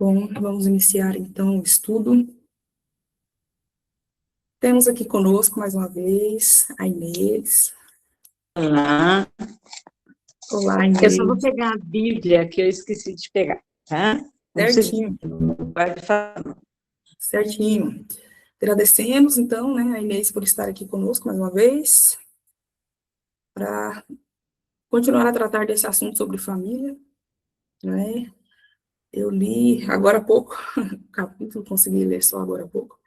Bom, vamos iniciar então o estudo. Temos aqui conosco mais uma vez a Inês. Olá. Olá, Eu só Inês. vou pegar a Bíblia que eu esqueci de pegar, tá? Certinho. Pode falar. Certinho. Agradecemos, então, né, a Inês por estar aqui conosco mais uma vez, para continuar a tratar desse assunto sobre família, né? Eu li agora há pouco o capítulo, consegui ler só agora há pouco.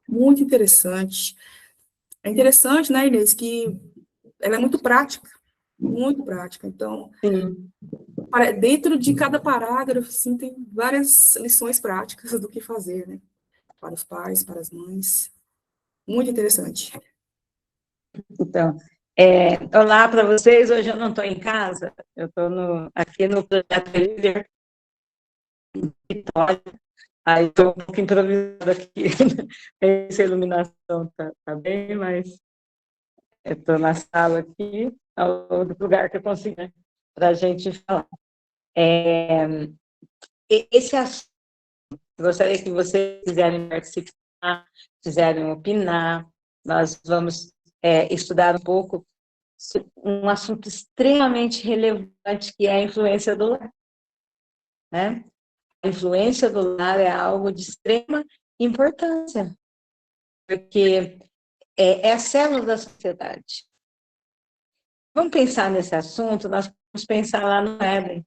Muito interessante. É interessante, né, Inês, que ela é muito prática, muito prática. Então, Sim. dentro de cada parágrafo, assim, tem várias lições práticas do que fazer, né? Para os pais, para as mães. Muito interessante. Então, olá para vocês. Hoje eu não estou em casa, eu estou aqui no Projeto Líder, em Vitória. Aí estou um pouco improvisada aqui. Essa iluminação tá bem, mas eu estou na sala aqui, ao outro lugar que eu consigo, né, para a gente falar. Esse assunto, gostaria que vocês quiserem participar, quiserem opinar, nós vamos estudar um pouco um assunto extremamente relevante, que é a influência do lar, né? A influência do lar é algo de extrema importância, porque é a célula da sociedade. Vamos pensar nesse assunto, nós vamos pensar lá no Éden.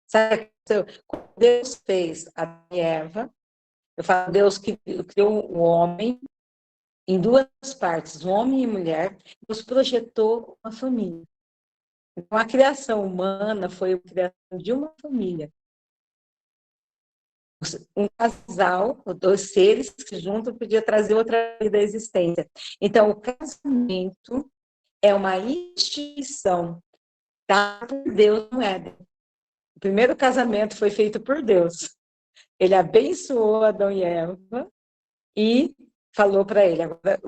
Sabe, quando Deus fez Adão e Eva, eu falo, Deus que criou o homem em duas partes, homem e mulher, Deus projetou uma família. Então, a criação humana foi a criação de uma família. Um casal, dois seres que juntos podia trazer outra vida à existência. Então, o casamento é uma instituição dada por Deus no Éden. O primeiro casamento foi feito por Deus. Ele abençoou Adão e Eva e falou para ele, agora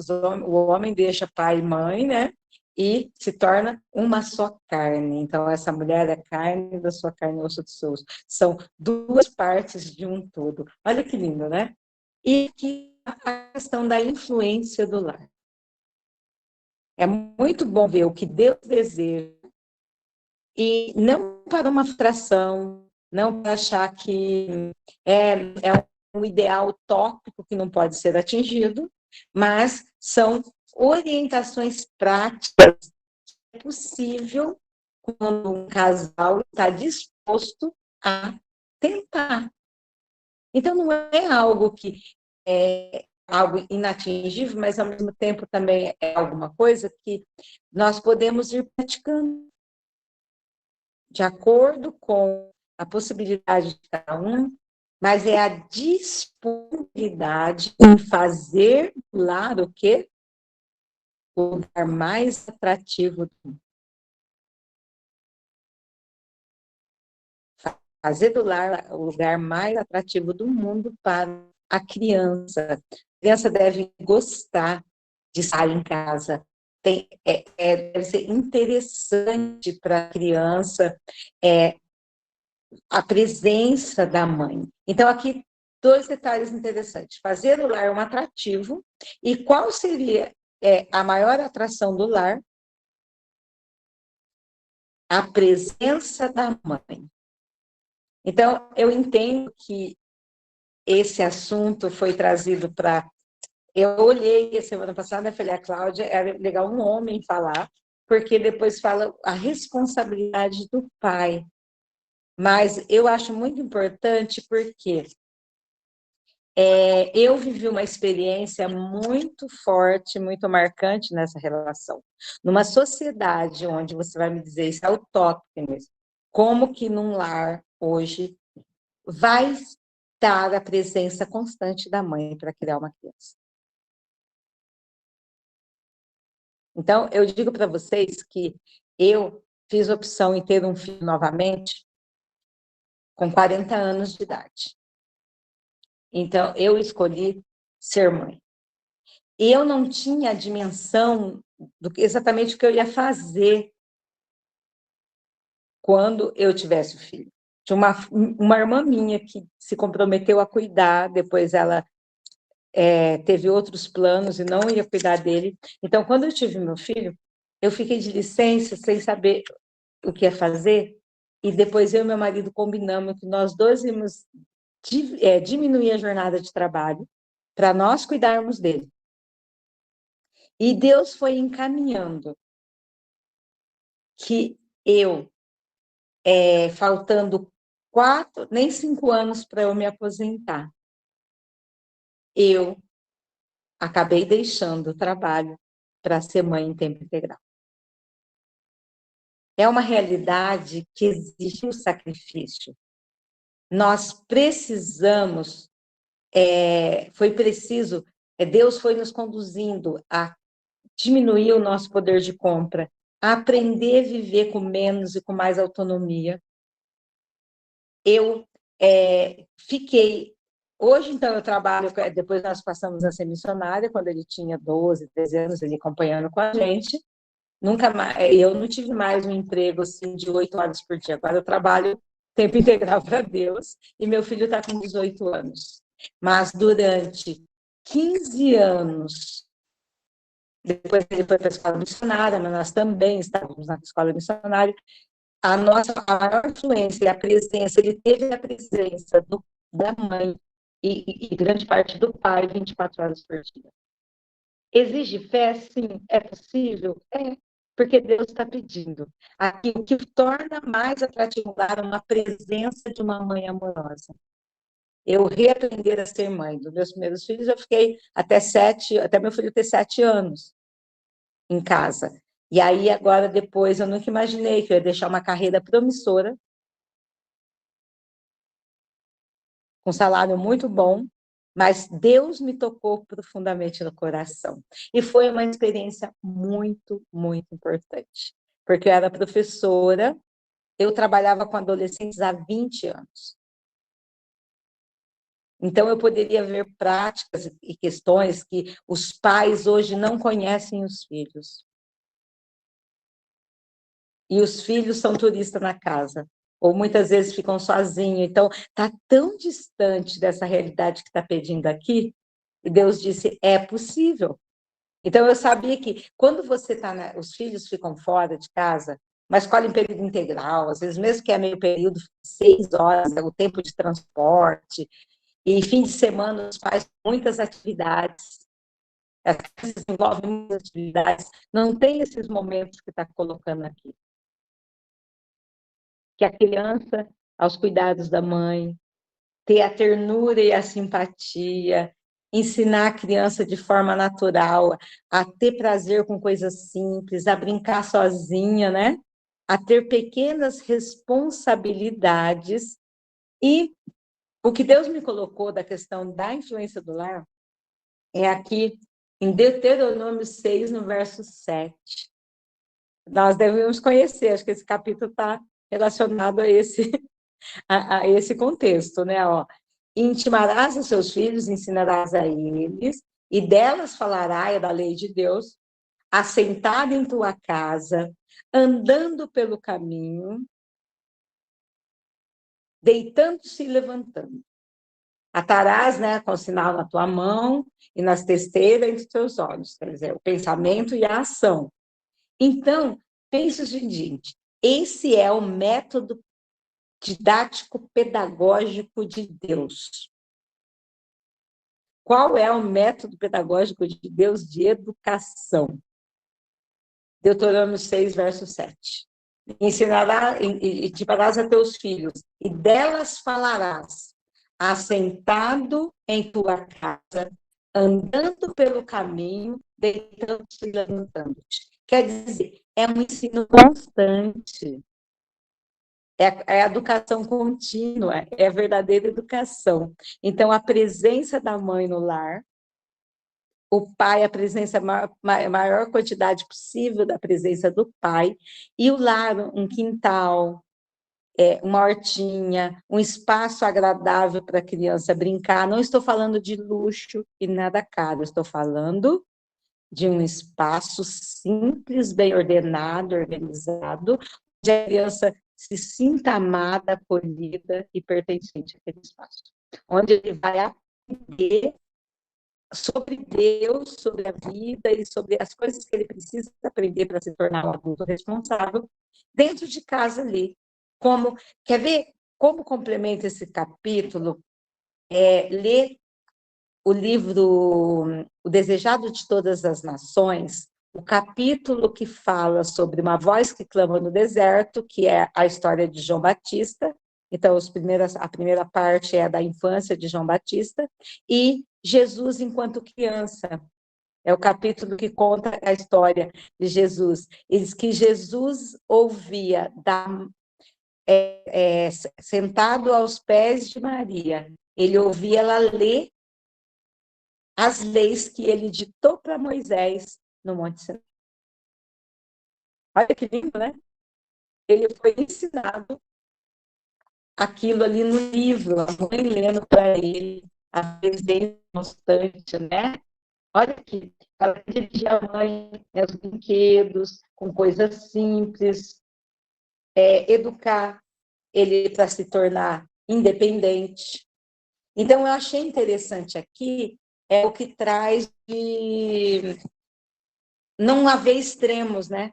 o homem deixa pai e mãe, né? E se torna uma só carne. Então, essa mulher é carne da sua carne, osso dos seus. São duas partes de um todo. Olha que lindo, né? E que a questão da influência do lar. É muito bom ver o que Deus deseja, e não para uma frustração, não para achar que é um ideal utópico que não pode ser atingido, mas são orientações práticas. É possível quando um casal está disposto a tentar. Então, não é algo que é algo inatingível, mas, ao mesmo tempo, também é alguma coisa que nós podemos ir praticando de acordo com a possibilidade de cada um, mas é a disponibilidade em fazer lá o quê? O lugar mais atrativo do mundo. Fazer do lar o lugar mais atrativo do mundo para a criança. A criança deve gostar de estar em casa. Deve ser interessante para a criança a presença da mãe. Então, aqui, dois detalhes interessantes. Fazer o lar um atrativo, e qual seria a maior atração do lar? A presença da mãe. Então, eu entendo que esse assunto foi trazido para... Eu olhei a semana passada e falei, a Cláudia, era legal um homem falar, porque depois fala a responsabilidade do pai. Mas eu acho muito importante porque eu vivi uma experiência muito forte, muito marcante nessa relação. Numa sociedade onde você vai me dizer, isso é utópico mesmo, como que num lar hoje vai estar a presença constante da mãe para criar uma criança? Então, eu digo para vocês que eu fiz opção em ter um filho novamente com 40 anos de idade. Então, eu escolhi ser mãe. E eu não tinha a dimensão do que exatamente o que eu ia fazer quando eu tivesse o filho. Tinha uma irmã minha que se comprometeu a cuidar, depois ela teve outros planos e não ia cuidar dele. Então, quando eu tive meu filho, eu fiquei de licença, sem saber o que ia fazer, e depois eu e meu marido combinamos que nós dois íamos diminuir a jornada de trabalho para nós cuidarmos dele. E Deus foi encaminhando que eu, faltando 4, nem 5 anos para eu me aposentar, eu acabei deixando o trabalho para ser mãe em tempo integral. É uma realidade que exige um sacrifício. Nós precisamos, foi preciso, Deus foi nos conduzindo a diminuir o nosso poder de compra, a aprender a viver com menos e com mais autonomia. Eu fiquei... Hoje, então, eu trabalho... Depois nós passamos a ser missionária, quando ele tinha 12, 13 anos, ele acompanhando com a gente. Nunca mais, eu não tive mais um emprego assim, de 8 horas por dia. Agora eu trabalho tempo integral para Deus, e meu filho está com 18 anos. Mas durante 15 anos, depois ele foi para a escola missionária, mas nós também estávamos na escola missionária, a maior influência e a presença, ele teve a presença da mãe e grande parte do pai 24 horas por dia. Exige fé? Sim. É possível? É, porque Deus está pedindo. Aqui, o que torna mais atrativo é uma presença de uma mãe amorosa. Eu reaprender a ser mãe dos meus primeiros filhos, eu fiquei até meu filho ter 7 anos em casa. E aí, agora, depois, eu nunca imaginei que eu ia deixar uma carreira promissora, com salário muito bom, mas Deus me tocou profundamente no coração. E foi uma experiência muito, muito importante, porque eu era professora, eu trabalhava com adolescentes há 20 anos. Então, eu poderia ver práticas e questões que os pais hoje não conhecem os filhos. E os filhos são turistas na casa, ou muitas vezes ficam sozinhos. Então, está tão distante dessa realidade que está pedindo aqui, e Deus disse, é possível. Então, eu sabia que quando você está... Os filhos ficam fora de casa, mas escola em período integral, às vezes mesmo que é meio período, 6 horas, é o tempo de transporte, e fim de semana os pais muitas atividades, as crianças envolvem muitas atividades, não tem esses momentos que está colocando aqui. Que a criança, aos cuidados da mãe, ter a ternura e a simpatia, ensinar a criança de forma natural a ter prazer com coisas simples, a brincar sozinha, né? A ter pequenas responsabilidades. E o que Deus me colocou da questão da influência do lar é aqui em Deuteronômio 6, no verso 7. Nós devemos conhecer, acho que esse capítulo está relacionado a esse contexto, né? Ó, intimarás a seus filhos, ensinarás a eles, e delas falarás da lei de Deus, assentado em tua casa, andando pelo caminho, deitando-se e levantando. Atarás, né, com sinal na tua mão e nas testeiras entre os teus olhos, quer dizer, o pensamento e a ação. Então, pense o seguinte, esse é o método didático-pedagógico de Deus. Qual é o método pedagógico de Deus de educação? Deuteronômio 6, verso 7. Ensinarás e farás a teus filhos, e delas falarás, assentado em tua casa, andando pelo caminho, deitando-te e levantando-te. Quer dizer, é um ensino constante. É a educação contínua, é a verdadeira educação. Então, a presença da mãe no lar, o pai, a presença, maior quantidade possível da presença do pai, e o lar, um quintal, uma hortinha, um espaço agradável para a criança brincar. Não estou falando de luxo e nada caro, estou falando de um espaço simples, bem ordenado, organizado, onde a criança se sinta amada, acolhida e pertencente àquele espaço. Onde ele vai aprender sobre Deus, sobre a vida e sobre as coisas que ele precisa aprender para se tornar um adulto responsável dentro de casa ali. Quer ver como complementa esse capítulo? Ler o livro O Desejado de Todas as Nações, o capítulo que fala sobre uma voz que clama no deserto, que é a história de João Batista. Então, a primeira parte é da infância de João Batista, e Jesus enquanto criança. É o capítulo que conta a história de Jesus. Diz que Jesus ouvia, sentado aos pés de Maria, ele ouvia ela ler as leis que ele ditou para Moisés no Monte Sinai. Olha que lindo, né? Ele foi ensinado aquilo ali no livro, a mãe lendo para ele, a presença constante, né? Olha aqui, ela dirigia a mãe, né, os brinquedos, com coisas simples, educar ele para se tornar independente. Então, eu achei interessante aqui o que traz de não haver extremos, né?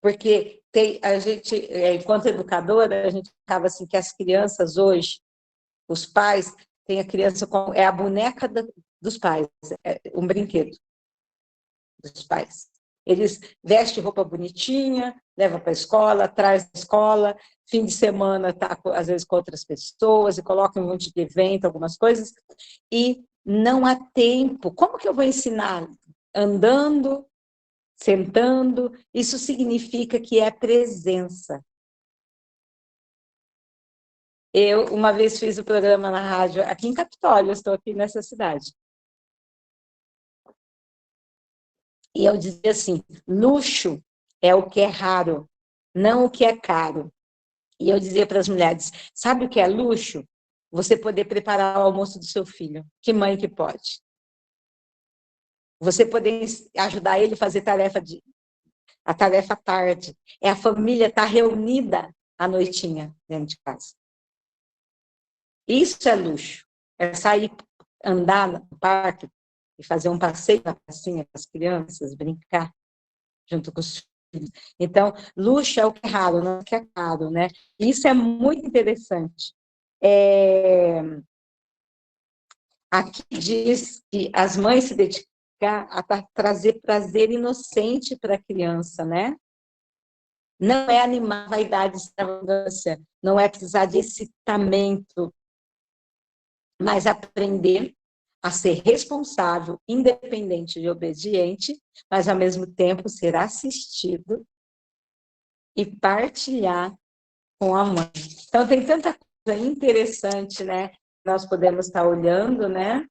Porque a gente, enquanto educadora, a gente acaba assim que as crianças hoje, os pais, têm a criança como a boneca dos pais, um brinquedo dos pais. Eles vestem roupa bonitinha, levam para a escola, traz da escola, fim de semana está, às vezes, com outras pessoas, e colocam um monte de evento, algumas coisas, e não há tempo. Como que eu vou ensinar? Andando, sentando, isso significa que é presença. Eu, uma vez, fiz o programa na rádio aqui em Capitólio, eu estou aqui nessa cidade. E eu dizia assim, luxo é o que é raro, não o que é caro. E eu dizia para as mulheres, sabe o que é luxo? Você poder preparar o almoço do seu filho. Que mãe que pode? Você poder ajudar ele a fazer a tarefa à tarde. É a família estar reunida à noitinha dentro de casa. Isso é luxo. É sair, andar no parque e fazer um passeio na pracinha com as crianças, brincar junto com os filhos. Então, luxo é o que é raro, não é o que é caro, né? Isso é muito interessante. Aqui diz que as mães se dedicam a trazer prazer inocente para a criança, né? Não é animar vaidade e extravagância, não é precisar de excitamento, mas aprender a ser responsável, independente e obediente, mas, ao mesmo tempo, ser assistido e partilhar com a mãe. Então, tem tanta coisa interessante, né? Nós podemos estar olhando, né?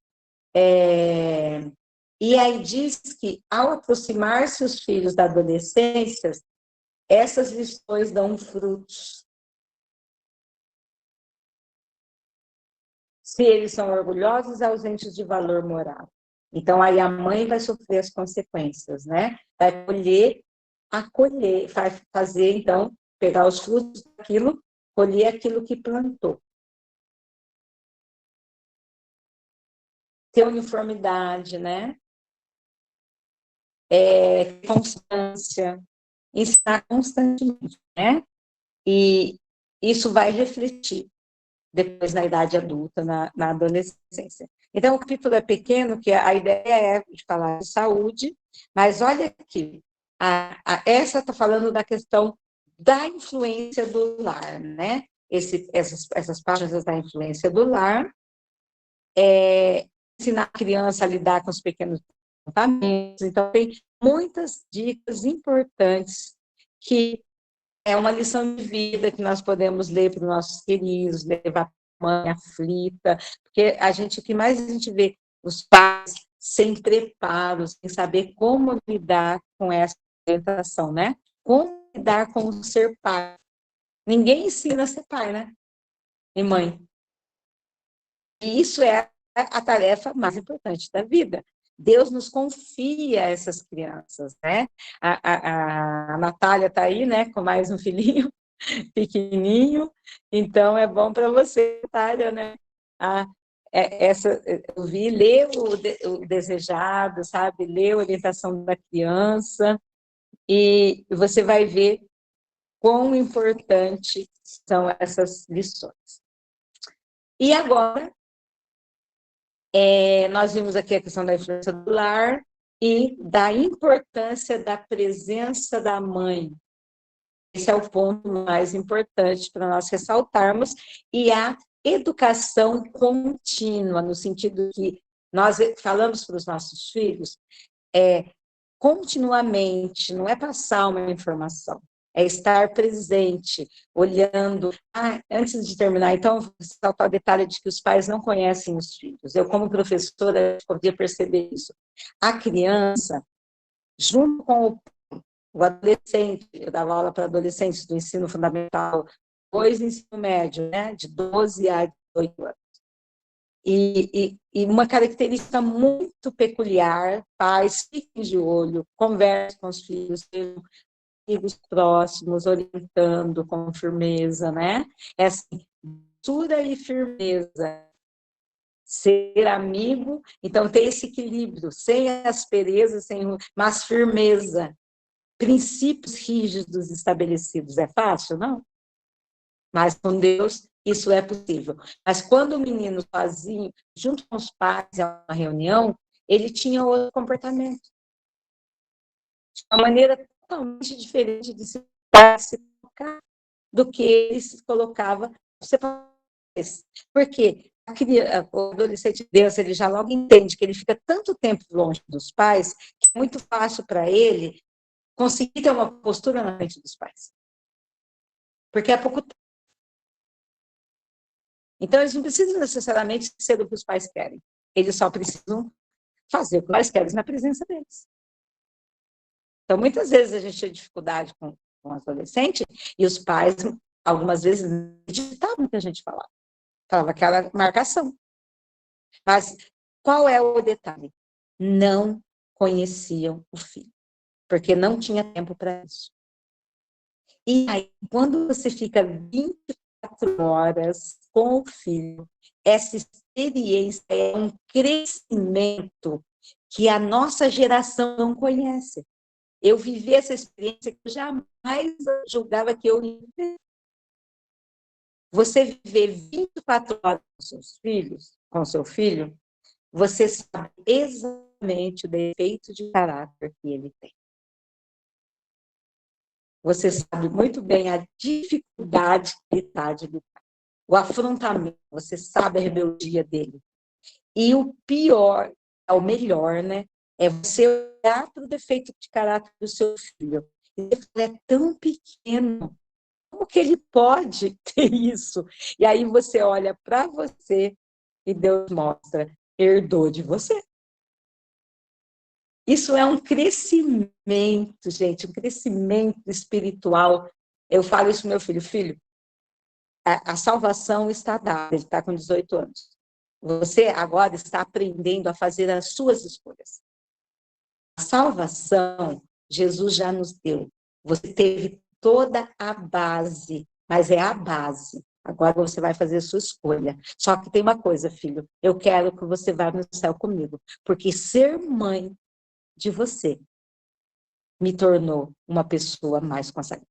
E aí diz que, ao aproximar-se os filhos da adolescência, essas lições dão frutos. Se eles são orgulhosos, ausentes de valor moral. Então, aí a mãe vai sofrer as consequências, né? Vai acolher, vai fazer, então, pegar os frutos daquilo, colher aquilo que plantou. Ter uniformidade, né? Constância, ensinar constantemente, né? E isso vai refletir depois na idade adulta, na adolescência. Então, o capítulo é pequeno, que a ideia é de falar de saúde, mas olha aqui, essa está falando da questão da influência do lar, né? Essas páginas da influência do lar, ensinar a criança a lidar com os pequenos comportamentos. Então, tem muitas dicas importantes que é uma lição de vida que nós podemos ler para os nossos queridos, levar para a mãe aflita, porque o que mais a gente vê, os pais sem preparo, sem saber como lidar com essa orientação, né? Como lidar com o ser pai. Ninguém ensina a ser pai, né? E mãe. E isso é a tarefa mais importante da vida. Deus nos confia essas crianças, né? A Natália está aí, né, com mais um filhinho, pequenininho, então é bom para você, Natália, né? Ah, eu vi ler o desejado, sabe? Ler a orientação da criança, e você vai ver quão importante são essas lições. E agora, nós vimos aqui a questão da influência do lar e da importância da presença da mãe. Esse é o ponto mais importante para nós ressaltarmos, e a educação contínua, no sentido que nós falamos para os nossos filhos, continuamente, não é passar uma informação, é estar presente, olhando. Antes de terminar, então, vou ressaltar o detalhe de que os pais não conhecem os filhos. Eu, como professora, podia perceber isso. A criança, junto com o adolescente, eu dava aula para adolescentes do ensino fundamental, depois do ensino médio, né, de 12 a 18 anos. E uma característica muito peculiar, pais, fiquem de olho, conversem com os filhos, sejam amigos próximos, orientando com firmeza, né? É assim, dura e firmeza. Ser amigo, então ter esse equilíbrio, sem aspereza, mas firmeza. Princípios rígidos estabelecidos. É fácil? Não. Mas com Deus isso é possível. Mas quando o menino sozinho, junto com os pais, em uma reunião, ele tinha outro comportamento. Uma maneira totalmente diferente de se colocar do que ele se colocava. Porque o adolescente Deus, ele já logo entende que ele fica tanto tempo longe dos pais, que é muito fácil para ele conseguir ter uma postura na frente dos pais. Porque é pouco tempo. Então, eles não precisam necessariamente ser o que os pais querem. Eles só precisam fazer o que os pais querem na presença deles. Então, muitas vezes a gente tem dificuldade com os adolescentes e os pais, algumas vezes, não acreditavam no que a gente falava. Falava aquela marcação. Mas qual é o detalhe? Não conheciam o filho, porque não tinha tempo para isso. E aí, quando você fica 24 horas com o filho, essa experiência é um crescimento que a nossa geração não conhece. Eu vivi essa experiência que eu jamais julgava que eu ia viver. Você viver 24 horas com seus filhos, com seu filho, você sabe exatamente o defeito de caráter que ele tem. Você sabe muito bem a dificuldade que ele está de lidar, o afrontamento, você sabe a rebeldia dele. E o pior, é o melhor, né? É você olhar para o defeito de caráter do seu filho. Ele é tão pequeno, como que ele pode ter isso? E aí você olha para você e Deus mostra, herdou de você. Isso é um crescimento, gente, um crescimento espiritual. Eu falo isso pro meu filho, filho, a salvação está dada, ele está com 18 anos. Você agora está aprendendo a fazer as suas escolhas. A salvação, Jesus já nos deu. Você teve toda a base, mas é a base. Agora você vai fazer a sua escolha. Só que tem uma coisa, filho, eu quero que você vá no céu comigo, porque ser mãe de você me tornou uma pessoa mais consagrada.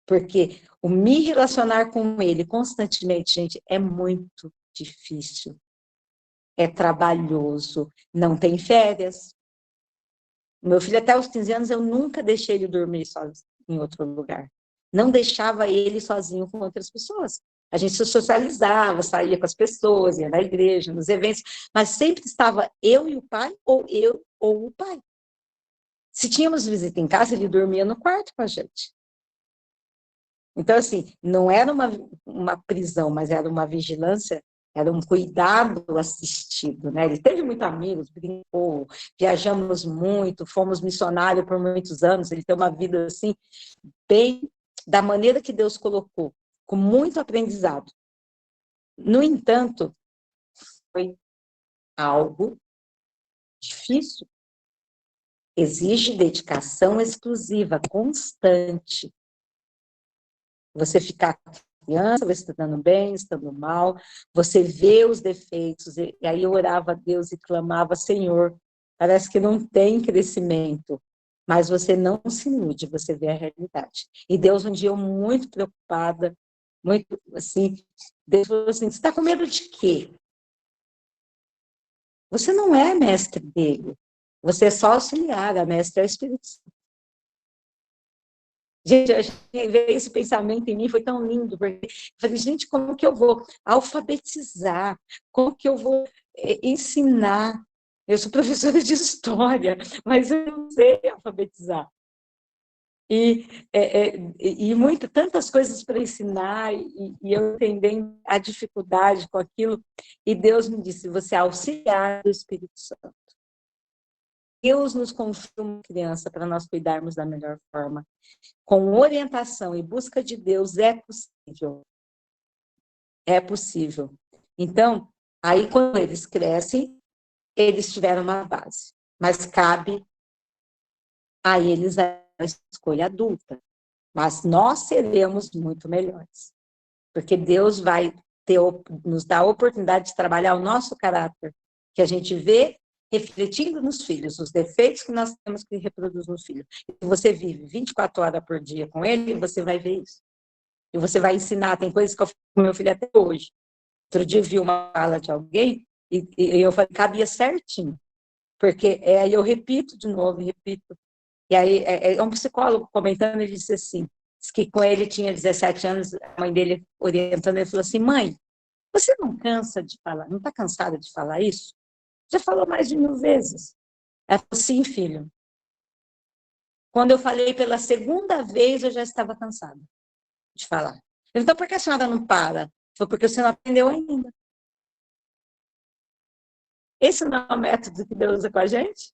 Porque o me relacionar com ele constantemente, gente, é muito difícil. É trabalhoso, não tem férias. Meu filho, até os 15 anos, eu nunca deixei ele dormir sozinho em outro lugar. Não deixava ele sozinho com outras pessoas. A gente se socializava, saía com as pessoas, ia na igreja, nos eventos, mas sempre estava eu e o pai, ou eu ou o pai. Se tínhamos visita em casa, ele dormia no quarto com a gente. Então, assim, não era uma prisão, mas era uma vigilância, era um cuidado assistido, né? Ele teve muitos amigos, brincou, viajamos muito, fomos missionários por muitos anos, ele tem uma vida, assim, bem da maneira que Deus colocou, com muito aprendizado. No entanto, foi algo difícil, exige dedicação exclusiva, constante. Você ficar com a criança, você estando bem, estando mal, você vê os defeitos, e aí eu orava a Deus e clamava, Senhor, parece que não tem crescimento, mas você não se ilude, você vê a realidade. E Deus, um dia, eu muito preocupada, muito assim, Deus falou assim, você está com medo de quê? Você não é mestre dele, você é só auxiliar, a mestre é o Espírito Santo. Gente, veio esse pensamento em mim, foi tão lindo, porque eu falei, gente, como que eu vou alfabetizar? Como que eu vou ensinar? Eu sou professora de história, mas eu não sei alfabetizar. Tantas coisas para ensinar, e eu entendendo a dificuldade com aquilo, e Deus me disse, você é auxiliar do Espírito Santo. Deus nos confia uma criança para nós cuidarmos da melhor forma. Com orientação e busca de Deus é possível. É possível. Então, aí quando eles crescem, eles tiveram uma base. Mas cabe a eles a escolha adulta. Mas nós seremos muito melhores. Porque Deus vai nos dar a oportunidade de trabalhar o nosso caráter, que a gente vê refletindo nos filhos, os defeitos que nós temos que reproduzir nos filhos. Se você vive 24 horas por dia com ele, você vai ver isso. E você vai ensinar, tem coisas que eu faço com meu filho até hoje. Outro dia eu vi uma fala de alguém, e eu falei, cabia certinho. Porque aí eu repito de novo, repito. E aí é um psicólogo comentando, ele disse assim, disse que com ele tinha 17 anos, a mãe dele orientando, ele falou assim, mãe, você não cansa de falar, não está cansada de falar isso? Já falou mais de 1000 vezes. Ela falou, sim, filho. Quando eu falei pela segunda vez, eu já estava cansada de falar. Então, por que a senhora não para? Foi porque você não aprendeu ainda. Esse não é o método que Deus usa com a gente?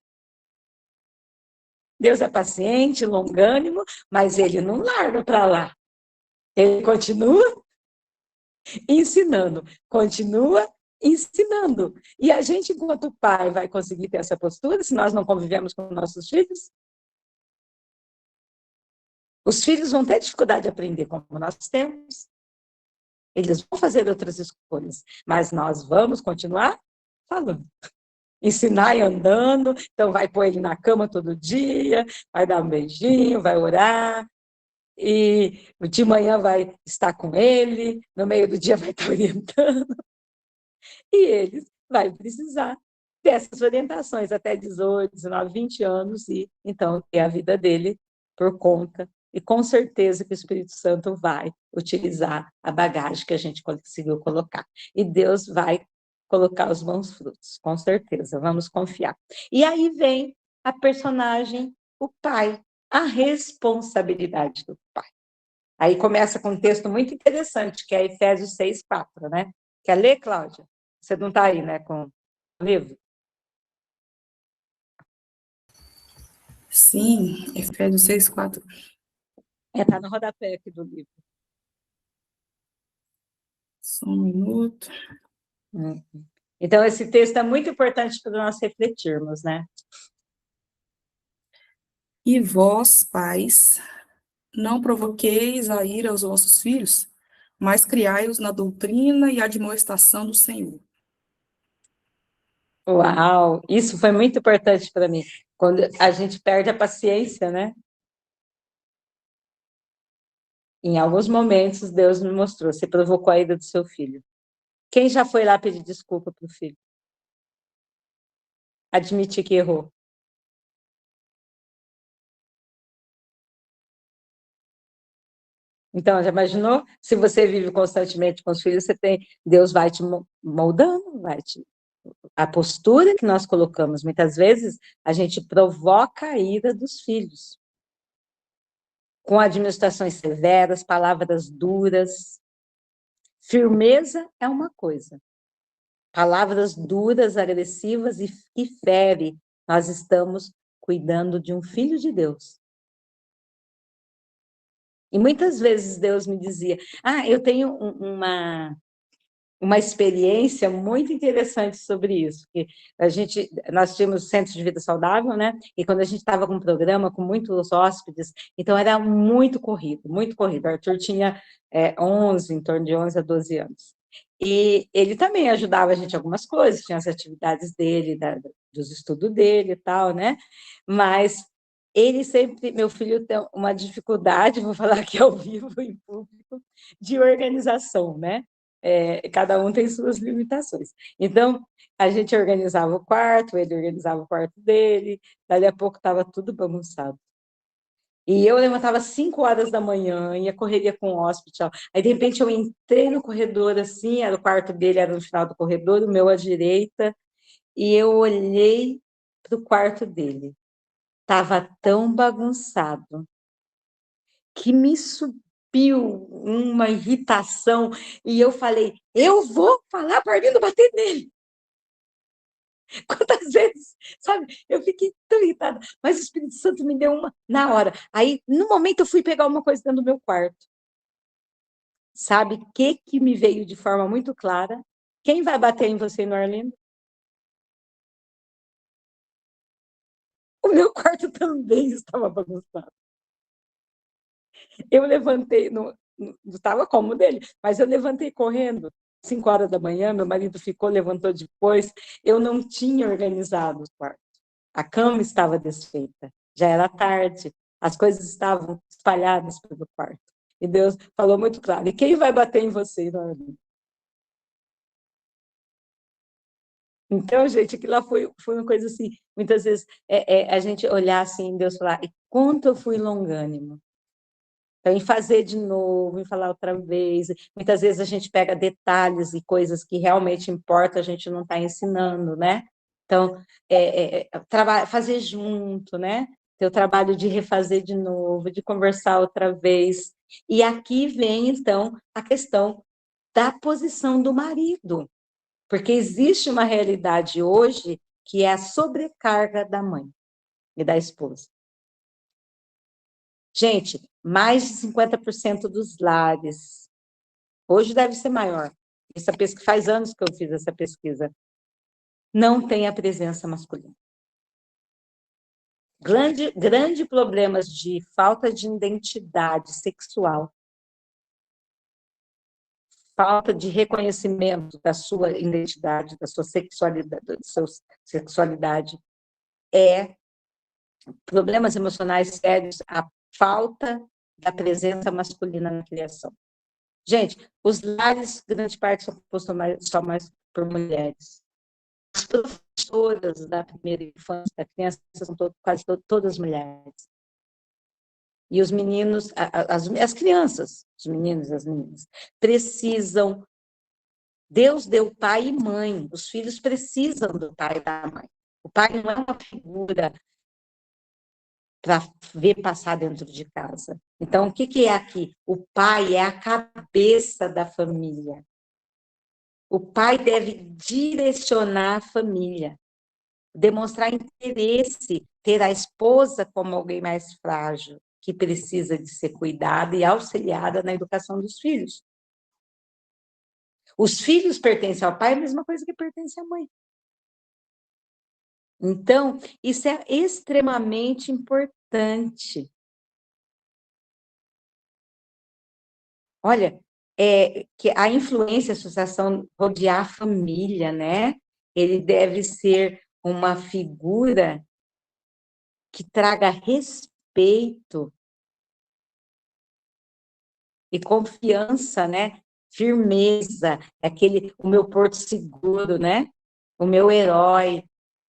Deus é paciente, longânimo, mas ele não larga para lá. Ele continua ensinando, continua ensinando. E a gente, enquanto pai, vai conseguir ter essa postura se nós não convivemos com nossos filhos? Os filhos vão ter dificuldade de aprender como nós temos. Eles vão fazer outras escolhas, mas nós vamos continuar falando. Ensinar e andando, então vai pôr ele na cama todo dia, vai dar um beijinho, vai orar, e de manhã vai estar com ele, no meio do dia vai estar orientando, e ele vai precisar dessas orientações até 18, 19, 20 anos, e então ter a vida dele por conta, e com certeza que o Espírito Santo vai utilizar a bagagem que a gente conseguiu colocar. E Deus vai colocar os bons frutos, com certeza, vamos confiar. E aí vem a personagem, o pai, a responsabilidade do pai. Aí começa com um texto muito interessante, que é Efésios 6:4, né? Quer ler, Cláudia? Você não está aí, né, com o livro? Sim, Efésios 6:4. Está no rodapé aqui do livro. Só um minuto. Então, esse texto é muito importante para nós refletirmos, né? E vós, pais, não provoqueis a ira aos vossos filhos, mas criai-os na doutrina e admoestação do Senhor. Uau! Isso foi muito importante para mim. Quando a gente perde a paciência, né? Em alguns momentos, Deus me mostrou, você provocou a ira do seu filho. Quem já foi lá pedir desculpa para o filho? Admitir que errou. Então, já imaginou? Se você vive constantemente com os filhos, Deus vai te moldando, a postura que nós colocamos. Muitas vezes, a gente provoca a ira dos filhos. Com administrações severas, palavras duras. Firmeza é uma coisa. Palavras duras, agressivas e fere. Nós estamos cuidando de um filho de Deus. E muitas vezes Deus me dizia, eu tenho uma experiência muito interessante sobre isso. Que nós tínhamos centro de vida saudável, né? E quando a gente estava com um programa com muitos hóspedes, então era muito corrido, muito corrido. O Arthur tinha 11, em torno de 11 a 12 anos. E ele também ajudava a gente em algumas coisas, tinha as atividades dele, dos estudos dele e tal, né? Mas ele sempre, meu filho tem uma dificuldade, vou falar aqui ao vivo, em público, de organização, né? Cada um tem suas limitações. Então, a gente organizava o quarto, ele organizava o quarto dele, dali a pouco estava tudo bagunçado. E eu levantava às 5 horas da manhã, ia correria com o hóspede. Aí, de repente, eu entrei no corredor, assim, era o quarto dele, era no final do corredor, o meu à direita, e eu olhei para o quarto dele. Estava tão bagunçado que me subiu uma irritação, e eu falei, eu vou falar para Arlindo bater nele. Quantas vezes, sabe? Eu fiquei tão irritada, mas o Espírito Santo me deu uma na hora. Aí, no momento, eu fui pegar uma coisa dentro do meu quarto. Sabe o que me veio de forma muito clara? Quem vai bater em você no Arlindo? O meu quarto também estava bagunçado. Eu levantei, não estava como dele, mas eu levantei correndo, 5 horas da manhã, meu marido ficou, levantou depois, eu não tinha organizado o quarto. A cama estava desfeita, já era tarde, as coisas estavam espalhadas pelo quarto. E Deus falou muito claro, e quem vai bater em você, Norma? Então, gente, aquilo lá foi uma coisa assim, muitas vezes, a gente olhar assim, Deus falar, e quanto eu fui longânimo. Então, em fazer de novo, em falar outra vez. Muitas vezes a gente pega detalhes e coisas que realmente importam, a gente não está ensinando, né? Então, fazer junto, né? Ter o trabalho de refazer de novo, de conversar outra vez. E aqui vem, então, a questão da posição do marido. Porque existe uma realidade hoje que é a sobrecarga da mãe e da esposa. Gente, mais de 50% dos lares, hoje deve ser maior, essa pesquisa, faz anos que eu fiz essa pesquisa, não tem a presença masculina. Grande problemas de falta de identidade sexual, falta de reconhecimento da sua identidade, da sua sexualidade, problemas emocionais sérios, a falta da presença masculina na criação. Gente, os lares, grande parte, são compostos só mais por mulheres. As professoras da primeira infância, da criança, são quase todas mulheres. E os meninos, as crianças, os meninos e as meninas, precisam. Deus deu pai e mãe, os filhos precisam do pai e da mãe. O pai não é uma figura para ver passar dentro de casa. Então, o que é aqui? O pai é a cabeça da família. O pai deve direcionar a família, demonstrar interesse, ter a esposa como alguém mais frágil, que precisa de ser cuidada e auxiliada na educação dos filhos. Os filhos pertencem ao pai, a mesma coisa que pertence à mãe. Então, isso é extremamente importante. Olha, que a influência, a associação, rodear a família, né? Ele deve ser uma figura que traga respeito e confiança, né? Firmeza, o meu porto seguro, né? O meu herói,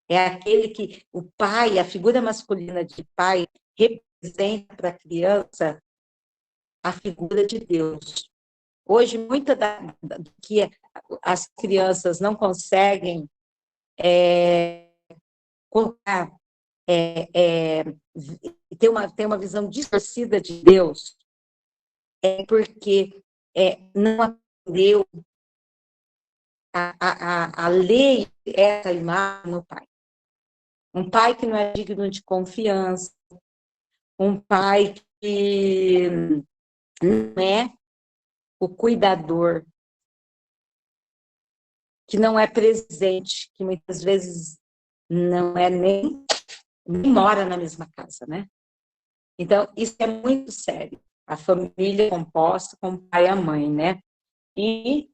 é aquele que o pai, a figura masculina de pai, representa para a criança a figura de Deus. Hoje, muita do que as crianças não conseguem colocar, ter uma visão distorcida de Deus, porque não aprendeu a ler essa imagem no pai. Um pai que não é digno de confiança, um pai que não é o cuidador, que não é presente, que muitas vezes não é nem mora na mesma casa, né? Então, isso é muito sério. A família é composta com o pai e a mãe, né? E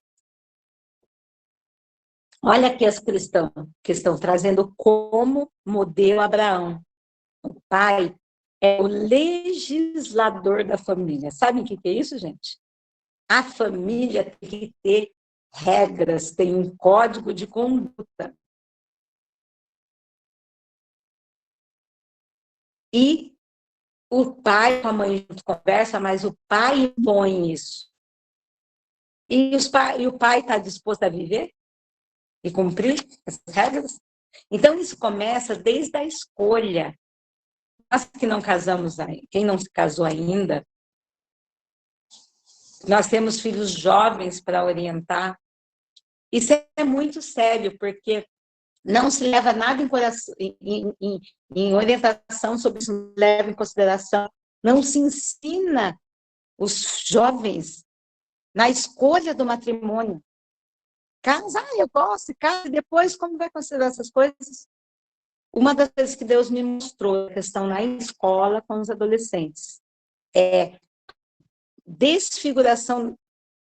olha aqui as que estão trazendo como modelo Abraão. O pai é o legislador da família. Sabem o que é isso, gente? A família tem que ter regras, tem um código de conduta. E o pai com a mãe junto conversa, mas o pai impõe isso. E o pai está disposto a viver e cumprir essas regras? Então, isso começa desde a escolha. Nós que não casamos, quem não se casou ainda, nós temos filhos jovens para orientar. Isso é muito sério, porque não se leva nada em orientação sobre isso, não leva em consideração, não se ensina os jovens na escolha do matrimônio. Casa, eu gosto, casa, e depois como vai considerar essas coisas? Uma das coisas que Deus me mostrou, a questão na escola com os adolescentes, é desfiguração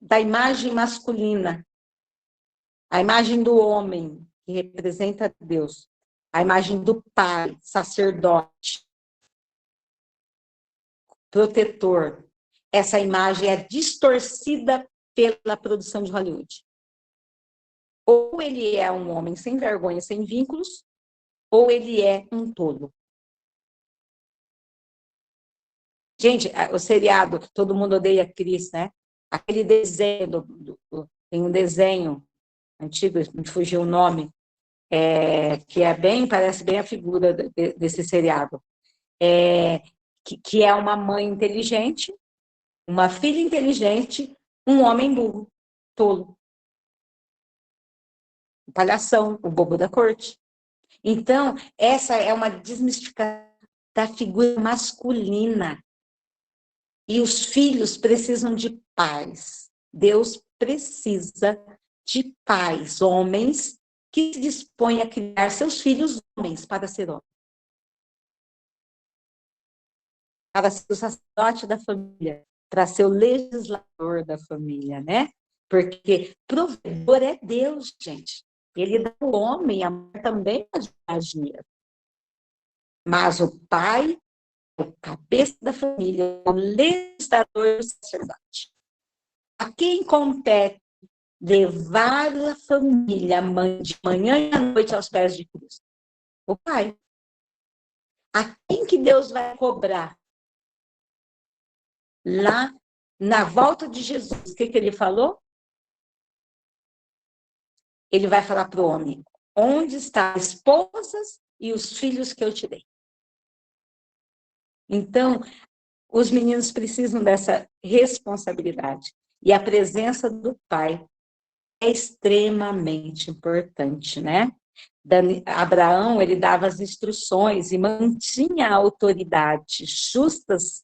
da imagem masculina, a imagem do homem, que representa Deus, a imagem do pai, sacerdote, protetor. Essa imagem é distorcida pela produção de Hollywood. Ou ele é um homem sem vergonha, sem vínculos, ou ele é um tolo. Gente, o seriado Todo Mundo Odeia Chris, né? Aquele desenho, tem um desenho antigo, me fugiu o nome, que parece bem a figura desse seriado. Que é uma mãe inteligente, uma filha inteligente, um homem burro, tolo. O palhação, o bobo da corte. Então, essa é uma desmistificação da figura masculina. E os filhos precisam de pais. Deus precisa de pais, homens, que se dispõem a criar seus filhos homens para ser homens. Para ser o sacerdote da família, para ser o legislador da família, né? Porque provedor é Deus, gente. Ele dá o homem, a mulher também pode agir. Mas o pai, o cabeça da família, o legislador do sacerdote. A quem compete levar a família de manhã e à noite aos pés de Cristo? O pai. A quem que Deus vai cobrar? Lá, na volta de Jesus, o que ele falou? Ele vai falar para o homem, onde estão as esposas e os filhos que eu te dei? Então, os meninos precisam dessa responsabilidade. E a presença do pai é extremamente importante, né? Abraão, ele dava as instruções e mantinha a autoridade justas,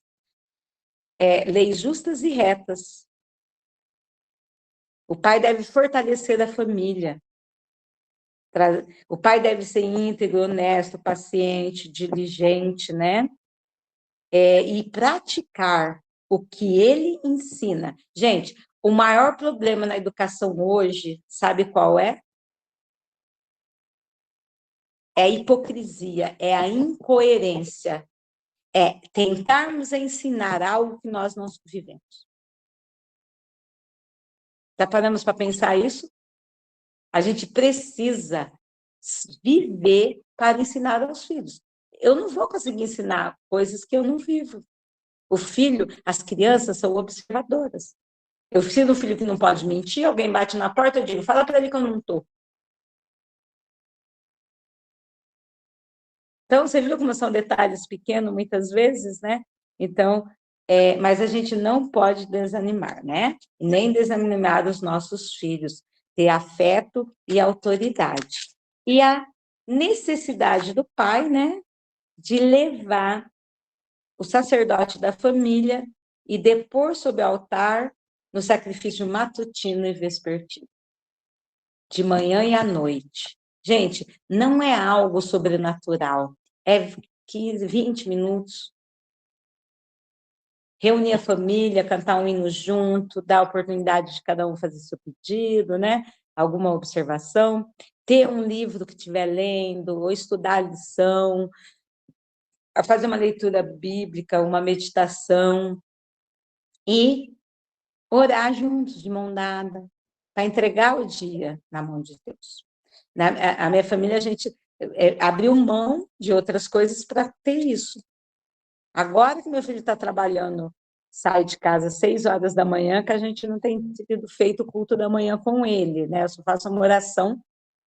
leis justas e retas. O pai deve fortalecer a família. O pai deve ser íntegro, honesto, paciente, diligente, né? E praticar o que ele ensina. Gente, o maior problema na educação hoje, sabe qual é? É a hipocrisia, é a incoerência, é tentarmos ensinar algo que nós não vivemos. Já paramos para pensar isso? A gente precisa viver para ensinar aos filhos. Eu não vou conseguir ensinar coisas que eu não vivo. O filho, as crianças são observadoras. Eu ensino o filho que não pode mentir, alguém bate na porta, eu digo, fala para ele que eu não estou. Então, você viu como são detalhes pequenos, muitas vezes, né? Então, mas a gente não pode desanimar, né? Nem desanimar os nossos filhos, ter afeto e autoridade. E a necessidade do pai, né? De levar o sacerdote da família e depor sobre o altar no sacrifício matutino e vespertino. de manhã e à noite. Gente, não é algo sobrenatural, é 15, 20 minutos. Reunir a família, cantar um hino junto, dar a oportunidade de cada um fazer seu pedido, né? Alguma observação, ter um livro que estiver lendo, ou estudar a lição, fazer uma leitura bíblica, uma meditação, e orar juntos, de mão dada, para entregar o dia na mão de Deus. A minha família, a gente abriu mão de outras coisas para ter isso. Agora que meu filho está trabalhando, sai de casa às 6 horas da manhã, que a gente não tem tido feito o culto da manhã com ele, né? Eu só faço uma oração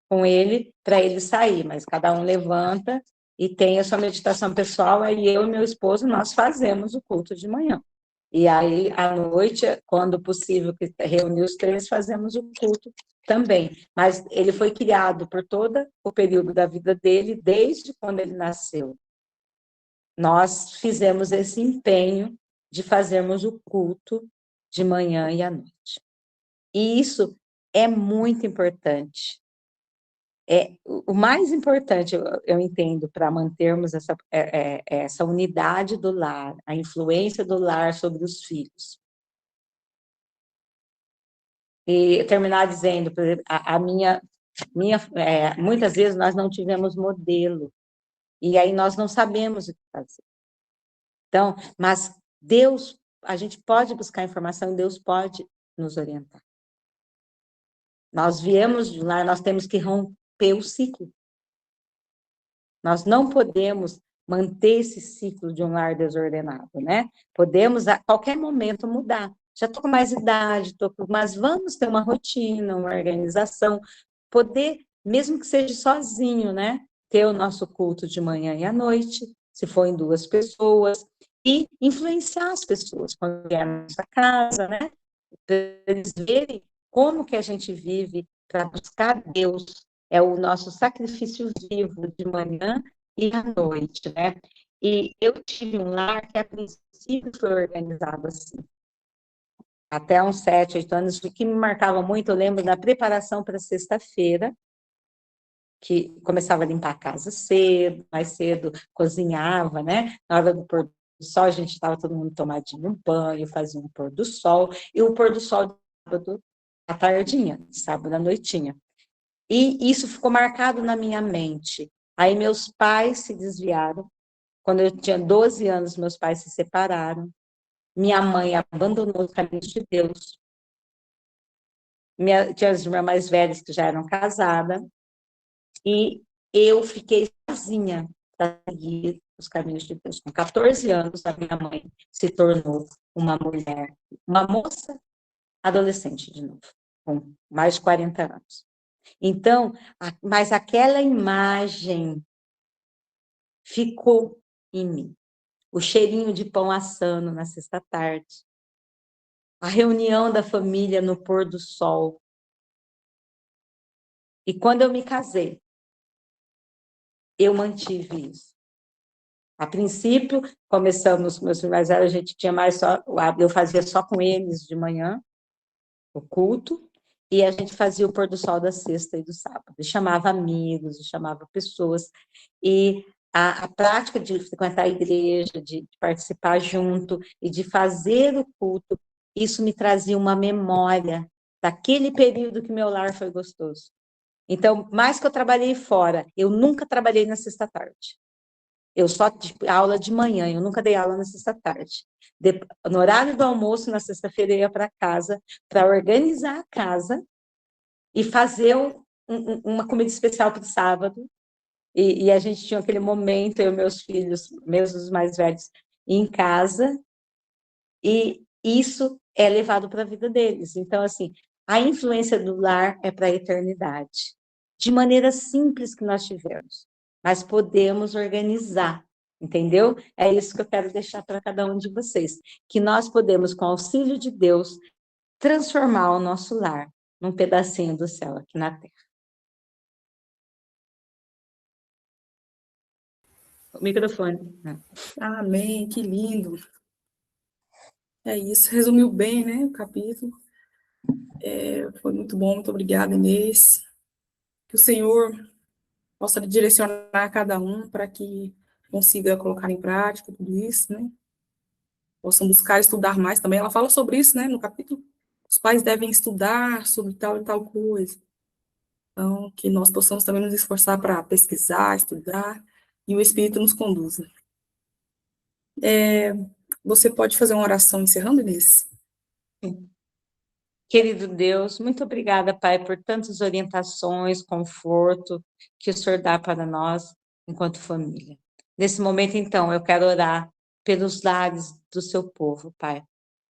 com ele para ele sair, mas cada um levanta e tem a sua meditação pessoal, aí eu e meu esposo, nós fazemos o culto de manhã. E aí, à noite, quando possível, que reunir os três, fazemos o culto também. Mas ele foi criado por todo o período da vida dele, desde quando ele nasceu. Nós fizemos esse empenho de fazermos o culto de manhã e à noite. E isso é muito importante. O mais importante, eu entendo, para mantermos essa unidade do lar, a influência do lar sobre os filhos. E terminar dizendo, por exemplo, muitas vezes nós não tivemos modelo, e aí nós não sabemos o que fazer. Então, mas Deus, a gente pode buscar informação, Deus pode nos orientar. Nós viemos de lá, nós temos que romper o ciclo. Nós não podemos manter esse ciclo de um lar desordenado, né? Podemos, a qualquer momento, mudar. Já estou com mais idade, mas vamos ter uma rotina, uma organização, poder, mesmo que seja sozinho, né? Ter o nosso culto de manhã e à noite, se for em 2 pessoas, e influenciar as pessoas quando vier na nossa casa, né? Para eles verem como que a gente vive para buscar Deus, é o nosso sacrifício vivo de manhã e à noite, né? E eu tive um lar que a princípio foi organizado assim. Até uns 7, 8 anos, o que me marcava muito, eu lembro da preparação para sexta-feira, que começava a limpar a casa cedo, mais cedo, cozinhava, né? Na hora do pôr do sol, a gente estava todo mundo tomadinho um banho, fazia um pôr do sol, e o pôr do sol de sábado à tardinha, sábado à noitinha. E isso ficou marcado na minha mente. Aí meus pais se desviaram. Quando eu tinha 12 anos, meus pais se separaram. Minha mãe abandonou os caminhos de Deus. Tinha as irmãs mais velhas que já eram casadas. E eu fiquei sozinha para seguir os caminhos de Deus. Com 14 anos, a minha mãe se tornou uma mulher, uma moça adolescente de novo, com mais de 40 anos. Então, mas aquela imagem ficou em mim. O cheirinho de pão assando na sexta-tarde, a reunião da família no pôr do sol. E quando eu me casei, eu mantive isso. A princípio, começamos, meus filhos mais velhos, a gente tinha mais só, eu fazia só com eles de manhã, o culto, e a gente fazia o pôr do sol da sexta e do sábado. E chamava amigos, e chamava pessoas, e a prática de frequentar a igreja, de participar junto, e de fazer o culto, isso me trazia uma memória daquele período que meu lar foi gostoso. Então, mais que eu trabalhei fora, eu nunca trabalhei na sexta-tarde. Eu só tive aula de manhã, eu nunca dei aula na sexta-tarde. No horário do almoço, na sexta-feira, eu ia para casa para organizar a casa e fazer uma comida especial para o sábado. E a gente tinha aquele momento, eu e meus filhos, mesmo os mais velhos, em casa, e isso é levado para a vida deles. Então, assim, a influência do lar é para a eternidade, de maneira simples que nós tivemos, mas podemos organizar, entendeu? É isso que eu quero deixar para cada um de vocês, que nós podemos, com o auxílio de Deus, transformar o nosso lar num pedacinho do céu aqui na Terra. O microfone. Amém, que lindo. É isso, resumiu bem, né, o capítulo. Foi muito bom, muito obrigada, Inês. Que o Senhor possa direcionar cada um para que consiga colocar em prática tudo isso, né? Possam buscar estudar mais também. Ela fala sobre isso, né, no capítulo. Os pais devem estudar sobre tal e tal coisa. Então, que nós possamos também nos esforçar para pesquisar, estudar, e o Espírito nos conduza. Você pode fazer uma oração encerrando, Inês? Querido Deus, muito obrigada, Pai, por tantas orientações, conforto que o Senhor dá para nós enquanto família. Nesse momento, então, eu quero orar pelos lares do seu povo, Pai,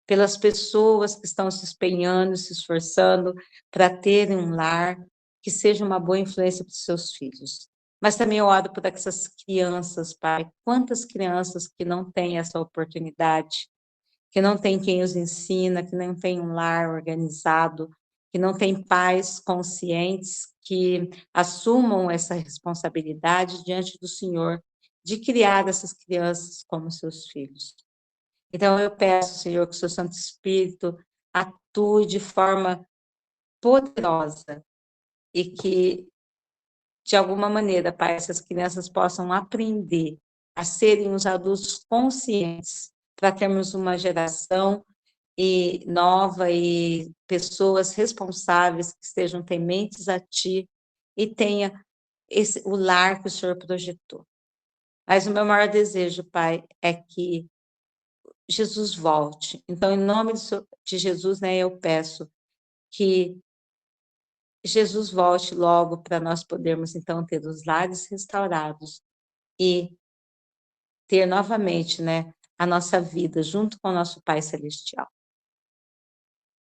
pelas pessoas que estão se empenhando, se esforçando para terem um lar que seja uma boa influência para os seus filhos. Mas também eu oro por essas crianças, Pai. Quantas crianças que não têm essa oportunidade, que não tem quem os ensina, que não tem um lar organizado, que não tem pais conscientes que assumam essa responsabilidade diante do Senhor de criar essas crianças como seus filhos. Então, eu peço, Senhor, que o seu Santo Espírito atue de forma poderosa e que, de alguma maneira, Pai, essas crianças possam aprender a serem os adultos conscientes para termos uma geração nova e pessoas responsáveis que estejam tementes a Ti e tenha o lar que o Senhor projetou. Mas o meu maior desejo, Pai, é que Jesus volte. Então, em nome de Jesus, né, eu peço que Jesus volte logo para nós podermos, então, ter os lares restaurados e ter novamente, né, a nossa vida junto com o nosso Pai Celestial.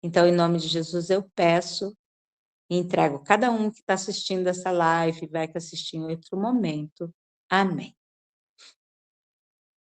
Então, em nome de Jesus, eu peço e entrego cada um que está assistindo essa live, vai que assistir em outro momento. Amém.